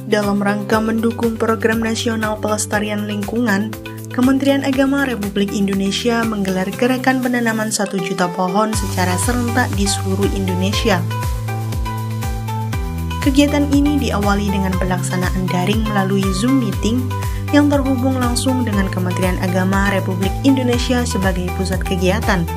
dalam rangka mendukung Program Nasional Pelestarian Lingkungan, Kementerian Agama Republik Indonesia menggelar gerakan penanaman 1 juta pohon secara serentak di seluruh Indonesia. Kegiatan ini diawali dengan pelaksanaan daring melalui Zoom Meeting yang terhubung langsung dengan Kementerian Agama Republik Indonesia sebagai pusat kegiatan.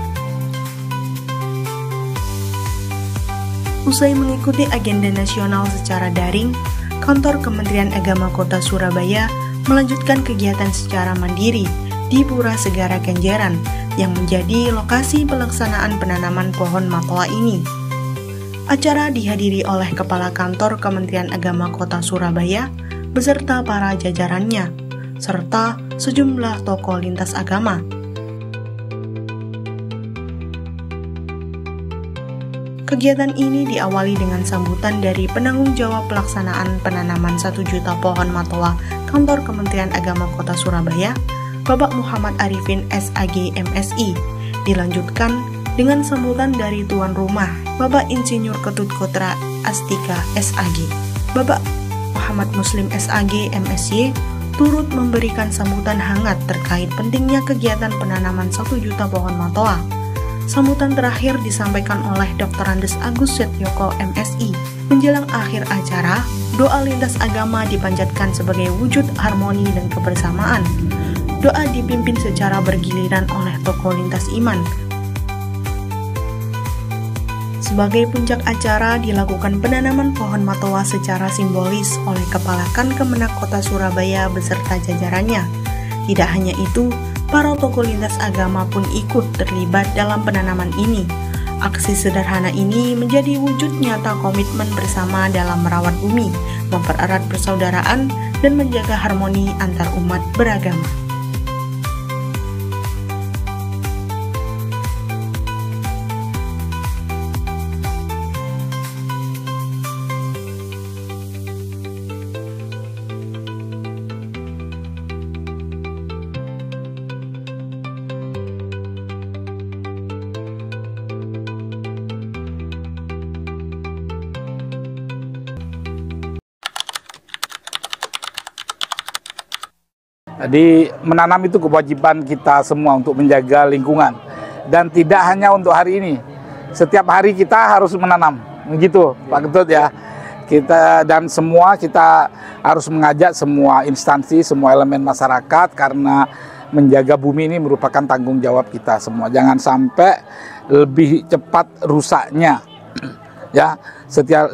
Usai mengikuti agenda nasional secara daring, Kantor Kementerian Agama Kota Surabaya melanjutkan kegiatan secara mandiri di Pura Segara Kenjeran yang menjadi lokasi pelaksanaan penanaman pohon matoa ini. Acara dihadiri oleh Kepala Kantor Kementerian Agama Kota Surabaya beserta para jajarannya, serta sejumlah tokoh lintas agama. Kegiatan ini diawali dengan sambutan dari penanggung jawab pelaksanaan penanaman 1 juta pohon matoa Kantor Kementerian Agama Kota Surabaya, Bapak Muhammad Arifin SAG MSI. Dilanjutkan dengan sambutan dari tuan rumah, Bapak Insinyur Ketut Kotra Astika SAG. Bapak Muhammad Muslim SAG MSY turut memberikan sambutan hangat terkait pentingnya kegiatan penanaman 1 juta pohon matoa. Sambutan terakhir disampaikan oleh Dr. Andes Agus Setyoko MSI. Menjelang akhir acara, doa lintas agama dipanjatkan sebagai wujud harmoni dan kebersamaan. Doa dipimpin secara bergiliran oleh tokoh lintas iman. Sebagai puncak acara dilakukan penanaman pohon matoa secara simbolis oleh Kepala Kemenak Kota Surabaya beserta jajarannya. Tidak hanya itu, para tokoh lintas agama pun ikut terlibat dalam penanaman ini. Aksi sederhana ini menjadi wujud nyata komitmen bersama dalam merawat bumi, mempererat persaudaraan, dan menjaga harmoni antar umat beragama. Jadi menanam itu kewajiban kita semua untuk menjaga lingkungan, dan tidak hanya untuk hari ini. Setiap hari kita harus menanam, begitu Pak Ketut ya. Kita dan semua kita harus mengajak semua instansi, semua elemen masyarakat, karena menjaga bumi ini merupakan tanggung jawab kita semua. Jangan sampai lebih cepat rusaknya. Ya,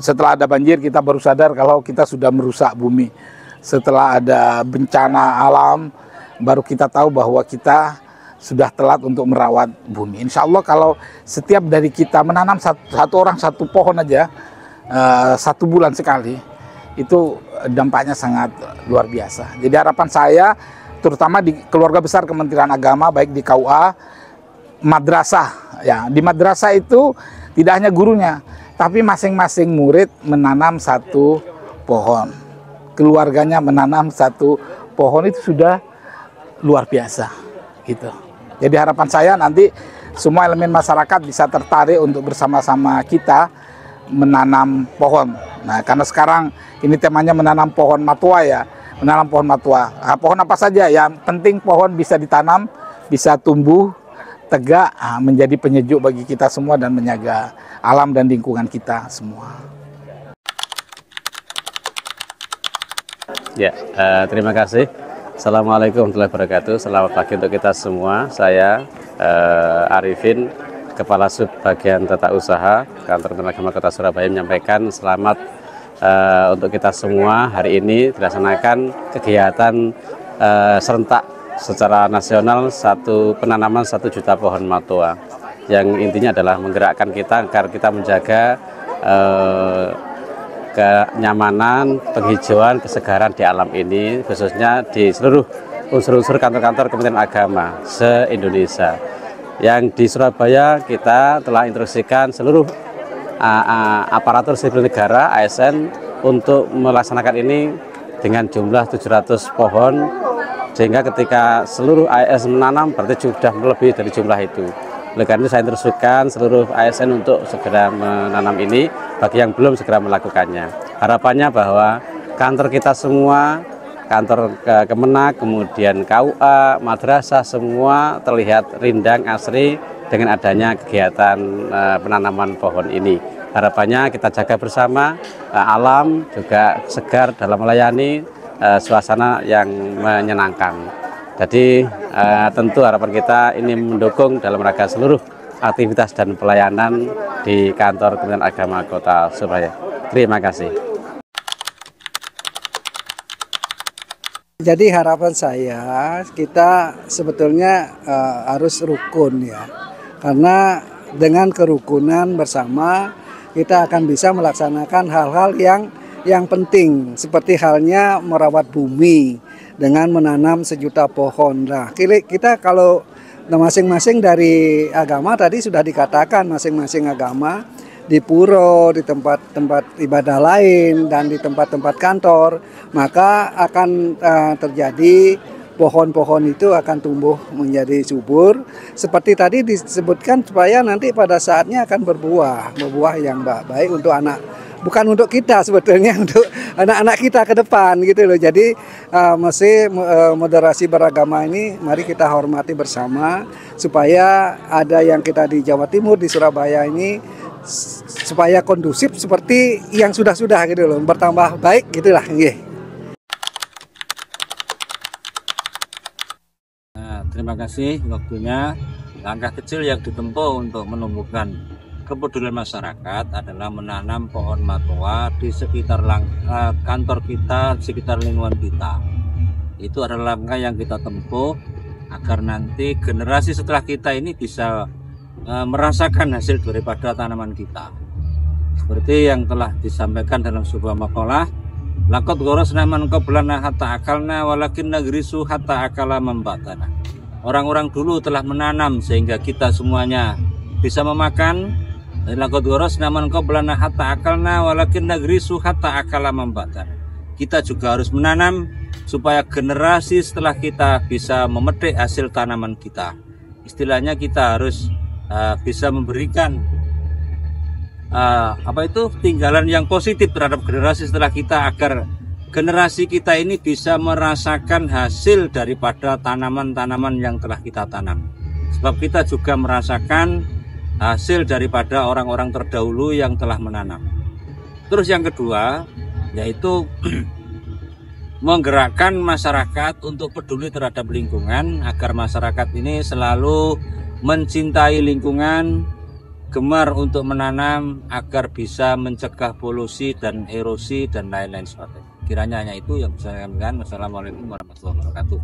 setelah ada banjir kita baru sadar kalau kita sudah merusak bumi. Setelah ada bencana alam, baru kita tahu bahwa kita sudah telat untuk merawat bumi. Insya Allah kalau setiap dari kita menanam satu orang 1 pohon aja, 1 bulan sekali, itu dampaknya sangat luar biasa. Jadi harapan saya, terutama di keluarga besar Kementerian Agama, baik di KUA, madrasah. Ya, di madrasah itu tidak hanya gurunya, tapi masing-masing murid menanam 1 pohon. Keluarganya menanam 1 pohon, itu sudah luar biasa gitu. Jadi harapan saya nanti semua elemen masyarakat bisa tertarik untuk bersama-sama kita menanam pohon. Nah, karena sekarang ini temanya menanam pohon matoa ya, menanam pohon matoa. Nah, pohon apa saja, yang penting pohon bisa ditanam, bisa tumbuh tegak, menjadi penyejuk bagi kita semua dan menjaga alam dan lingkungan kita semua. Ya, terima kasih. Assalamualaikum warahmatullahi wabarakatuh. Selamat pagi untuk kita semua. Saya Arifin, Kepala Sub Bagian Tata Usaha Kantor Kementerian Agama Kota Surabaya, menyampaikan selamat untuk kita semua. Hari ini dilaksanakan kegiatan serentak secara nasional penanaman 1 juta pohon matoa, yang intinya adalah menggerakkan kita agar kita menjaga kenyamanan, penghijauan, kesegaran di alam ini, khususnya di seluruh unsur-unsur kantor-kantor Kementerian Agama se-Indonesia. Yang di Surabaya kita telah instruksikan seluruh aparatur sipil negara ASN untuk melaksanakan ini dengan jumlah 700 pohon, sehingga ketika seluruh ASN menanam berarti sudah melebihi dari jumlah itu. Oleh karena itu saya instruksikan seluruh ASN untuk segera menanam ini, bagi yang belum segera melakukannya. Harapannya bahwa kantor kita semua, kantor Kemenak, kemudian KUA, madrasah, semua terlihat rindang, asri dengan adanya kegiatan penanaman pohon ini. Harapannya kita jaga bersama, alam juga segar dalam melayani, suasana yang menyenangkan. Jadi tentu harapan kita ini mendukung dalam rangka seluruh aktivitas dan pelayanan di kantor Kementerian Agama Kota Surabaya. Terima kasih. Jadi harapan saya kita sebetulnya harus rukun ya, karena dengan kerukunan bersama kita akan bisa melaksanakan hal-hal yang penting, seperti halnya merawat bumi dengan menanam 1 juta pohon. Nah, kita kalau masing-masing dari agama tadi sudah dikatakan, masing-masing agama di puro, di tempat-tempat ibadah lain, dan di tempat-tempat kantor, maka akan terjadi pohon-pohon itu akan tumbuh menjadi subur. Seperti tadi disebutkan, supaya nanti pada saatnya akan berbuah yang baik untuk anak, bukan untuk kita sebetulnya, untuk anak-anak kita ke depan gitu loh. Jadi mesti moderasi beragama ini mari kita hormati bersama, supaya ada yang kita di Jawa Timur, di Surabaya ini supaya kondusif seperti yang sudah-sudah gitu loh, bertambah baik gitulah. Terima kasih waktunya. Langkah kecil yang ditempuh untuk menumbuhkan kepedulian masyarakat adalah menanam pohon matoa di sekitar kantor kita, di sekitar lingkungan kita. Itu adalah langkah yang kita tempuh agar nanti generasi setelah kita ini bisa merasakan hasil daripada tanaman kita. Seperti yang telah disampaikan dalam sebuah makalah, laqad gharasna man qablana hatta akalna walakin nagrisu hatta akala membatana. Orang-orang dulu telah menanam sehingga kita semuanya bisa memakan. Laqad gharasna man qablana hatta akalna walakin nagrisu hatta akala membatana. Kita juga harus menanam supaya generasi setelah kita bisa memetik hasil tanaman kita. Istilahnya kita harus bisa memberikan tinggalan yang positif terhadap generasi setelah kita, agar generasi kita ini bisa merasakan hasil daripada tanaman-tanaman yang telah kita tanam. Sebab kita juga merasakan hasil daripada orang-orang terdahulu yang telah menanam. Terus yang kedua, yaitu menggerakkan masyarakat untuk peduli terhadap lingkungan, agar masyarakat ini selalu mencintai lingkungan, gemar untuk menanam agar bisa mencegah polusi dan erosi dan lain-lain sebagainya. Kiranya hanya itu yang bisa saya sampaikan. Wassalamualaikum warahmatullahi wabarakatuh.